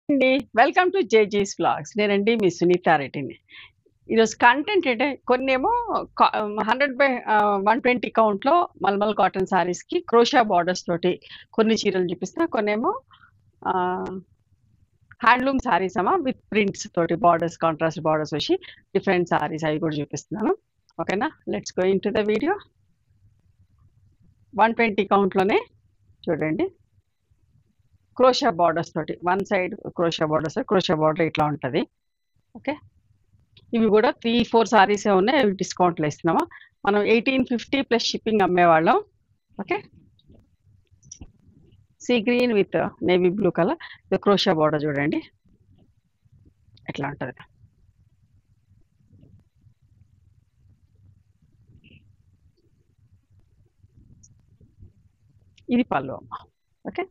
అండి. Welcome to జేజీస్ vlogs. నేనండి మీ సునీత రెడ్డిని. ఈరోజు కంటెంట్ అంటే కొన్నేమో 120 కౌంట్‌లో మల్మల్ కాటన్ శారీస్‌కి క్రోషా బోర్డర్స్ తోటి కొన్ని చీరలు చూపిస్తా. కొన్నేమో ఆహ్, హ్యాండ్లూమ్ శారీస్ ఏమో విత్ ప్రింట్స్ తోటి బోర్డర్స్, కాంట్రాస్ట్ బోర్డర్స్ వచ్చి డిఫరెంట్ శారీస్ అవి కూడా చూపిస్తున్నాను. ఓకేనా? Let's go into the video. 120 కౌంట్‌లోనే చూడండి. క్రోషా బోర్డర్స్ తోటి వన్ సైడ్ క్రోషా బోర్డర్ ఇట్లా ఉంటది. ఓకే. ఇవి కూడా 3-4 సారీసే ఉన్నాయి. అవి డిస్కౌంట్లో ఇస్తున్నాము. మనం 1850 ప్లస్ షిప్పింగ్ అమ్మేవాళ్ళం. Okay. Sea green with navy blue colour crochet border చూడండి ఎట్లా ఉంటది. ఇది పళ్ళు అమ్మ. ఓకే.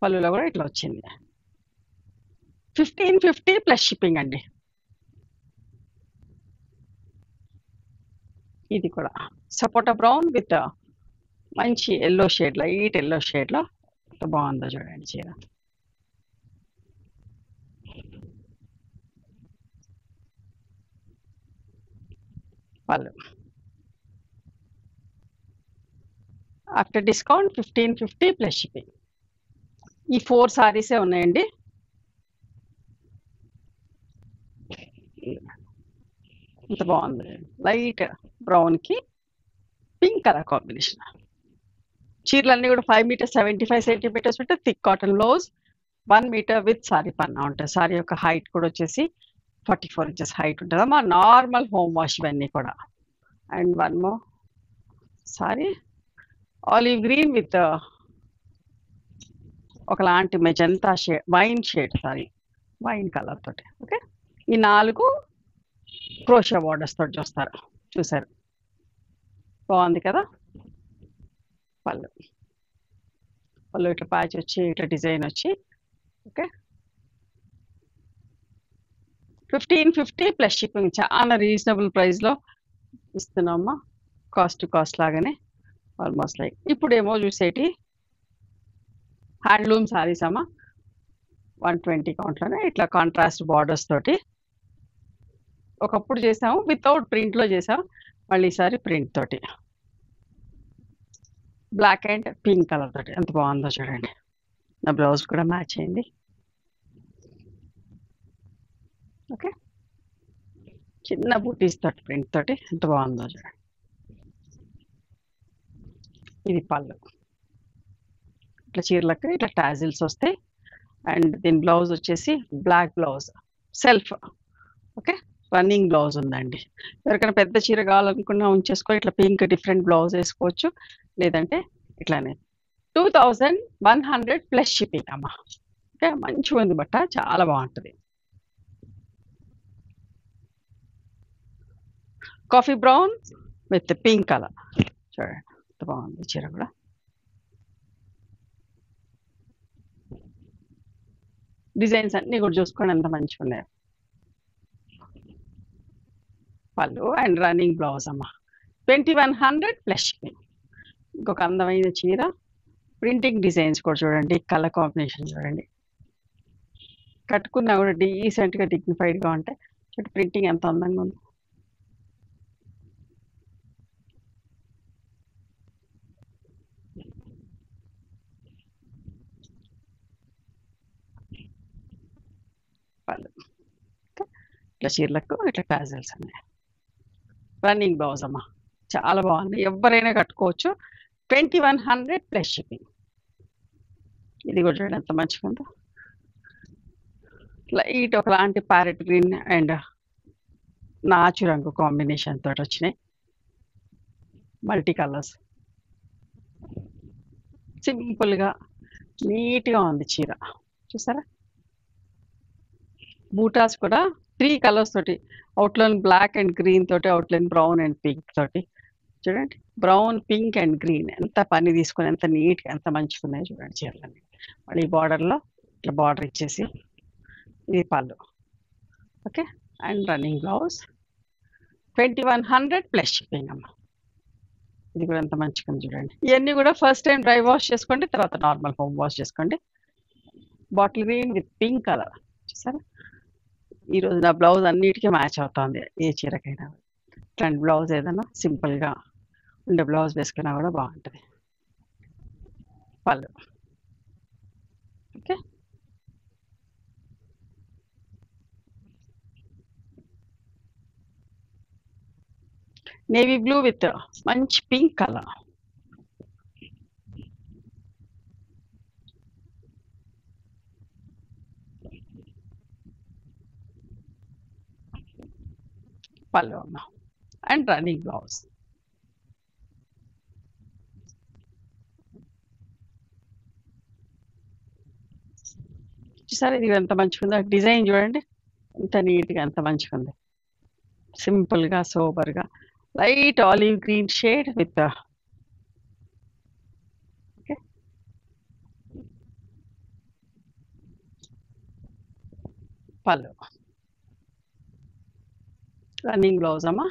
పళ్ళులో కూడా ఇట్లా వచ్చింది. 1550 ప్లస్ షిప్పింగ్ అండి. ఇది కూడా సపోటా బ్రౌన్ విత్ మంచి ఎల్లో షేడ్, లైట్ ఎల్లో షేడ్లో బాగుందో చూడండి చీర. పళ్ళు ఆఫ్టర్ డిస్కౌంట్ 1550 ప్లస్ షిప్పింగ్. ఈ 4 సారీసే ఉన్నాయండి. ఇంత బాగుంది. లైట్ బ్రౌన్కి పింక్ కలర్ కాంబినేషన్. చీరలన్నీ కూడా 5 మీటర్స్ 75 సెంటీమీటర్స్ ఉంటాయి. Thick cotton blouse, 1 metre with sari పన్నా ఉంటుంది. సారీ యొక్క హైట్ కూడా వచ్చేసి 44 ఇంచెస్ హైట్ ఉంటుంది అమ్మా. నార్మల్ హోమ్ వాష్ ఇవన్నీ కూడా. And one more sari olive green with ఒకలాంటి magenta shade, wine shade sari, wine colour తోటి. ఓకే. ఈ 4 క్రోషా బోర్డర్స్ తోటి చూసారు. బాగుంది కదా. పళ్ళు ఇట్లా ప్యాచ్ వచ్చి ఇట్లా డిజైన్ వచ్చి. ఓకే. 1550 plus shipping. చాలా రీజనబుల్ ప్రైస్లో ఇస్తున్నామమ్మా. కాస్ట్ టు కాస్ట్ లాగానే ఆల్మోస్ట్ లైక్. ఇప్పుడేమో చూసేటి హ్యాండ్లూమ్ శారీస్ అమ్మా. 120 కౌంట్లోనే ఇట్లా కాంట్రాస్ట్ బార్డర్స్ తోటి. ఒకప్పుడు చేసాము వితౌట్ ప్రింట్లో చేసాము, మళ్ళీ ఈసారి ప్రింట్ తోటి. బ్లాక్ అండ్ పింక్ కలర్ తోటి ఎంత బాగుందో చూడండి. నా బ్లౌజ్ కూడా మ్యాచ్ అయింది. ఓకే. చిన్న బూటీస్ తోటి ప్రింట్ తోటి ఎంత బాగుందో చూడండి. ఇది పళ్ళు. ఇట్లా చీరలకు ఇట్లా టాజిల్స్ వస్తాయి. అండ్ దీని బ్లౌజ్ వచ్చేసి black blouse self. Okay. Running blouse ఉందండి. ఎవరికైనా పెద్ద చీర కావాలనుకున్నా ఉంచేసుకొని ఇట్లా పింక్ డిఫరెంట్ బ్లౌజ్ వేసుకోవచ్చు. లేదంటే ఇట్లానే 2100 ప్లస్ షిప్పింగ్ అమ్మా. ఓకే. మంచిగా ఉంది బట్ట, చాలా బాగుంటుంది. Coffee brown with pink colour చూడండి ఎంత బాగుంది చీర కూడా. డిజైన్స్ అన్నీ కూడా చూసుకోండి ఎంత మంచిగా ఉన్నాయి. పళ్ళు అండ్ రన్నింగ్ బ్లౌజ్ అమ్మ. 2100 ప్లస్ షిప్పింగ్. ఇంకొక అందమైన చీర. ప్రింటింగ్ డిజైన్స్ కూడా చూడండి, కలర్ కాంబినేషన్ చూడండి. కట్టుకున్నా కూడా డీసెంట్గా డిగ్నిఫైడ్గా ఉంటాయి. చూడండి ప్రింటింగ్ ఎంత అందంగా ఉంది. పళ్ళు ఇట్లా చీరలకు ఇట్లా టాజల్స్ ఉన్నాయి. రన్నింగ్ బ్లౌజ్ అమ్మ. చాలా బాగుంది, ఎవరైనా కట్టుకోవచ్చు. 2100 ప్లస్ షిప్పింగ్. ఇది కూడా చూడండి ఎంత మంచిగా ఉందో. లైట్ ఒకలాంటి ప్యారెట్ గ్రీన్ అండ్ నాచు రంగు కాంబినేషన్ తోటి వచ్చినాయి. Multi colours. సింపుల్గా నీట్గా ఉంది చీర చూసారా. బూటాస్ కూడా 3 కలర్స్ తోటి, అవుట్లైన్ బ్లాక్ అండ్ గ్రీన్ తోటి, అవుట్లైన్ బ్రౌన్ అండ్ పింక్ తోటి. చూడండి బ్రౌన్, పింక్ అండ్ గ్రీన్ ఎంత పని తీసుకొని ఎంత నీట్గా ఎంత మంచిగా ఉన్నాయి చూడండి చీరలన్నీ. మళ్ళీ బార్డర్లో ఇట్లా బార్డర్ ఇచ్చేసి ఇది పళ్ళు. Okay. And running blouse 2100 plus shipping అమ్మ. ఇది కూడా ఎంత మంచిగా ఉంది చూడండి. ఇవన్నీ కూడా ఫస్ట్ టైం డ్రై వాష్ చేసుకోండి, తర్వాత నార్మల్ హోమ్ వాష్ చేసుకోండి. Bottle green with pink colour చూసారా. ఈరోజు నా బ్లౌజ్ అన్నిటికీ మ్యాచ్ అవుతుంది, ఏ చీరకైనా. ఇట్లాంటి బ్లౌజ్ ఏదైనా సింపుల్గా ఉండే బ్లౌజ్ వేసుకున్నా కూడా బాగుంటుంది. పళ్ళు. ఓకే, నేవీ బ్లూ విత్ మంచి పింక్ కలర్. పళ్ళు అండ్ రన్నింగ్ బ్లౌజ్. చూసారా ఇది ఎంత మంచిగా ఉందో, డిజైన్ చూడండి ఎంత నీట్గా, ఎంత మంచిగా ఉంది. సింపుల్గా సోబర్గా light olive green shade with okay పళ్ళు. రన్నింగ్ బ్లౌజ్ అమ్మా.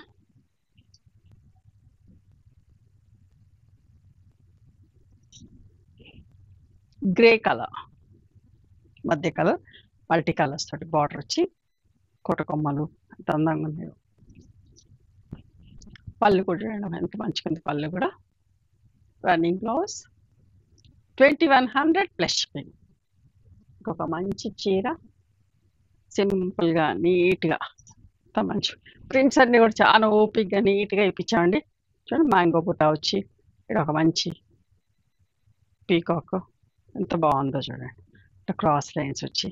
గ్రే కలర్ మధ్య కలర్, మల్టీ కలర్స్ తోటి బార్డర్ వచ్చి కోట కొమ్మలు ఎంత అందంగా ఉంది. పళ్ళు కూడా చూడండి ఎంత మంచిగా ఉంది, పళ్ళు కూడా. Running blouse 2100 plus shipping. ఇంకొక మంచి చీర సింపుల్గా నీట్గా అంత మంచి ప్రింట్స్ అన్నీ కూడా చాలా ఓపిక్గా నీట్గా ఇప్పించామండి. చూడండి మ్యాంగో బుట్ట వచ్చి ఇక్కడ ఒక మంచి పీకాక్ ఎంత బాగుందో చూడండి. ఇట్లా క్రాస్ లైన్స్ వచ్చి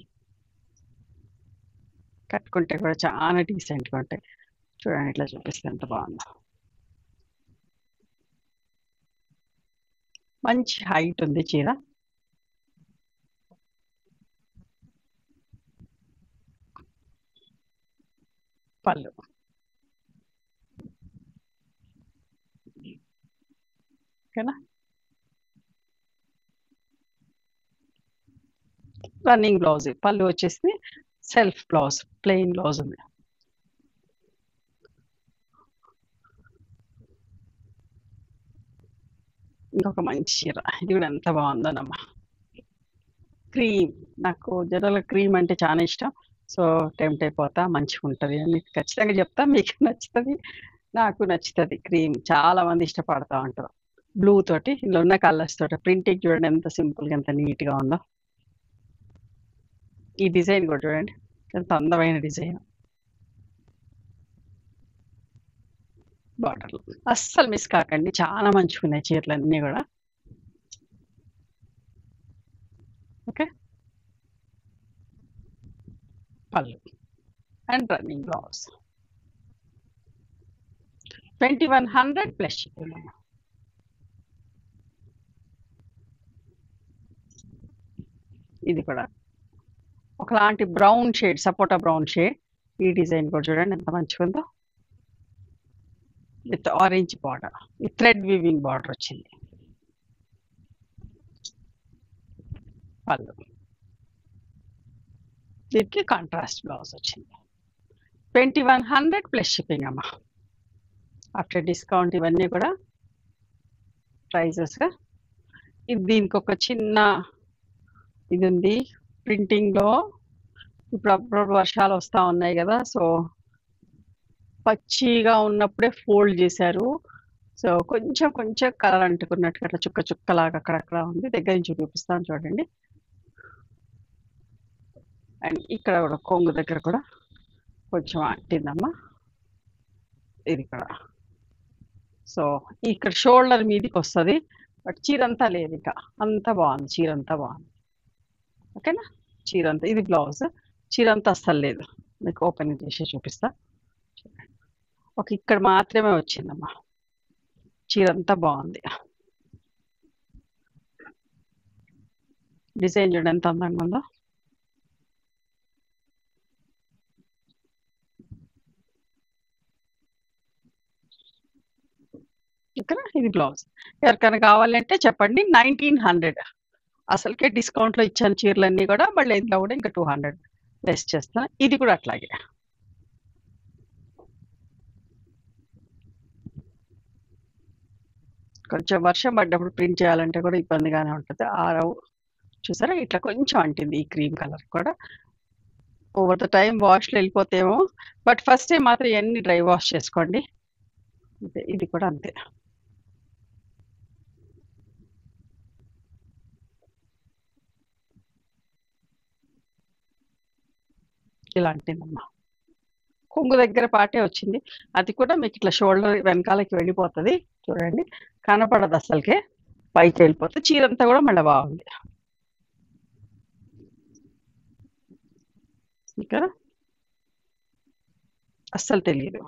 కట్టుకుంటే కూడా చాలా డీసెంట్గా ఉంటాయి. చూడండి ఇట్లా చూపిస్తే ఎంత బాగుందో. మంచి హైట్ ఉంది చీర. పళ్ళు. ఓకేనా. రన్నింగ్ బ్లౌజ్, పళ్ళు వచ్చేసి సెల్ఫ్ బ్లౌజ్, ప్లెయిన్ బ్లౌజ్ ఉంది. ఇంకొక మంచి చీర, ఇది కూడా ఎంత బాగుందోనమ్మా. క్రీమ్, నాకు జనరల్గా క్రీమ్ అంటే చాలా ఇష్టం. సో టెంప్ట్ అయిపోతా, మంచిగా ఉంటుంది అని ఖచ్చితంగా చెప్తా. మీకు నచ్చుతుంది, నాకు నచ్చుతుంది. క్రీమ్ చాలా మంది ఇష్టపడతా ఉంటారు. బ్లూ తోటి ఇందులో ఉన్న కలర్స్ తోటి ప్రింటింగ్ చూడండి ఎంత సింపుల్గా, ఎంత నీట్గా ఉందో. ఈ డిజైన్ కూడా చూడండి ఎంత అందమైన డిజైన్. బార్డర్లు అస్సలు మిస్ కాకండి, చాలా మంచిగా ఉన్నాయి చీరలు అన్నీ కూడా. ఓకే పళ్ళు and running blouse 2100 plus shipping. ఇది కూడా ఒకలాంటి బ్రౌన్ షేడ్, సపోటా బ్రౌన్ షేడ్. ఈ డిజైన్ కూడా చూడండి ఎంత మంచిగా ఉందో, విత్ ఆరెంజ్ బార్డర్, ఈ థ్రెడ్ వీవింగ్ బార్డర్ వచ్చింది. పళ్ళు, దీనికి కాంట్రాస్ట్ బ్లౌజ్ వచ్చింది. 2100 ప్లస్ షిప్పింగ్ అమ్మా. ఆఫ్టర్ డిస్కౌంట్ ఇవన్నీ కూడా ప్రైజెస్గా. ఇది దీనికి ఒక చిన్న ఇది ఉంది ప్రింటింగ్లో. ఇప్పుడు అప్పుడు వర్షాలు వస్తూ ఉన్నాయి కదా, సో పచ్చిగా ఉన్నప్పుడే ఫోల్డ్ చేశారు. సో కొంచెం కొంచెం కలర్ అంటుకున్నట్టు అట్లా చుక్క చుక్కలాగా అక్కడక్కడ ఉంది. దగ్గర నుంచి చూపిస్తాను చూడండి. అండ్ ఇక్కడ కూడా కొంగు దగ్గర కూడా కొంచెం అంటిందమ్మా ఇది కూడా. సో ఇక్కడ షోల్డర్ మీదకి వస్తుంది, బట్ చీర అంతా లేదు ఇక, అంతా బాగుంది, చీర అంతా బాగుంది. ఓకేనా. చీర అంతా, ఇది బ్లౌజ్. చీర అంతా అస్సలు లేదు, మీకు ఓపెన్ చేసి చూపిస్తా. ఒక ఇక్కడ మాత్రమే వచ్చిందమ్మా, చీర అంతా బాగుంది. డిజైన్ చూడండి ఎంత అందంగా ఉందో. ఇక్కడ ఇది బ్లౌజ్. ఎవరికైనా కావాలంటే చెప్పండి. 1900 అసలుకే డిస్కౌంట్లో ఇచ్చాను చీరలన్నీ కూడా, మళ్ళీ ఇంట్లో కూడా ఇంకా 200 లెస్ చేస్తాను. ఇది కూడా అట్లాగే. కొంచెం వర్షం పడ్డప్పుడు ప్రింట్ చేయాలంటే కూడా ఇబ్బందిగానే ఉంటుంది, ఆరవు. చూసారా ఇట్లా కొంచెం అంటింది ఈ క్రీమ్ కలర్ కూడా. ఓవర్ ద టైమ్ వాష్‌లో వెళ్ళిపోతేమో, బట్ ఫస్ట్ టైం మాత్రం ఇయన్నీ డ్రై వాష్ చేసుకోండి. అంతే. ఇది కూడా అంతే. ఇలా అంటిందమ్మా. కొంగు దగ్గర పాటే వచ్చింది. అది కూడా మీకు ఇట్లా షోల్డర్ వెనకాలకి వెళ్ళిపోతది. చూడండి. కనపడదు అస్సలకే. పైకి వెళ్ళిపోతే చీరంతా కూడా మళ్ళీ బాగుంది. ఇక్కడ అస్సలు తెలియదు.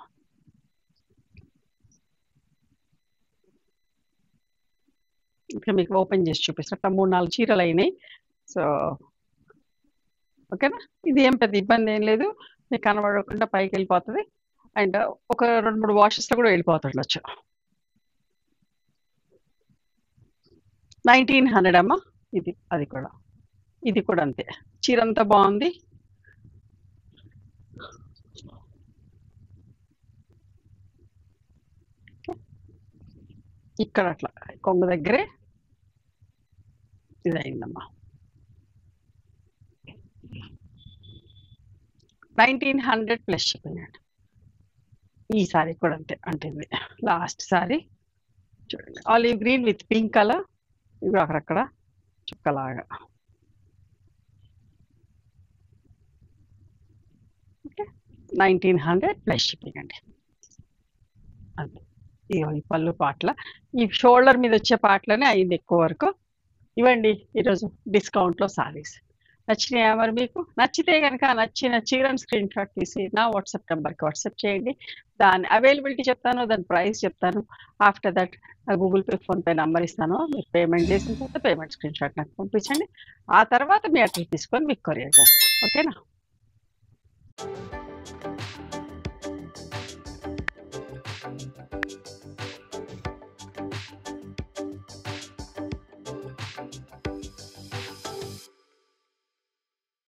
ఇంకా మీకు ఓపెన్ చేసి చూపిస్తా. అట్లా 3, 4 చీరలు అయినాయి. సో ఓకేనా. ఇది ఏం పెద్ద ఇబ్బంది ఏం లేదు. మీకు కనబడకుండా పైకి వెళ్ళిపోతుంది. అండ్ ఒక 2, 3 వాషెస్లో కూడా వెళ్ళిపోతుండొచ్చు. 1900 అమ్మా. ఇది అది కూడా. ఇది కూడా అంతే. చీరంతా బాగుంది. ఇక్కడ అట్లా కొంగు దగ్గరే ఇది అయిందమ్మా. 1900 ప్లస్ షిప్పింగ్ అండి. ఈ సారీ కూడా అంతే అంటుంది. లాస్ట్ సారీ చూడండి. Olive green with pink colour. ఇవి అక్కడక్కడ చుక్కలాగా. ఓకే. 1900 ప్లస్ షిప్పింగ్ అండి. అంతే. ఈ పళ్ళు పాటల ఈ షోల్డర్ మీద వచ్చే పాటలనే అయింది ఎక్కువ వరకు. ఇవ్వండి ఈరోజు డిస్కౌంట్లో సారీస్. నచ్చినాయా మరి మీకు? నచ్చితే కనుక నచ్చిన చీరను స్క్రీన్ షాట్ తీసి నా వాట్సాప్ నెంబర్కి వాట్సాప్ చేయండి. దాని అవైలబిలిటీ చెప్తాను, దాని ప్రైస్ చెప్తాను. After that Google pay, PhonePe number ఇస్తాను. మీరు పేమెంట్ చేసిన తర్వాత పేమెంట్ స్క్రీన్ షాట్ నాకు పంపించండి. ఆ తర్వాత మీ అడ్రస్ తీసుకొని మీకు కొరియర్ చేస్తాను. ఓకేనా?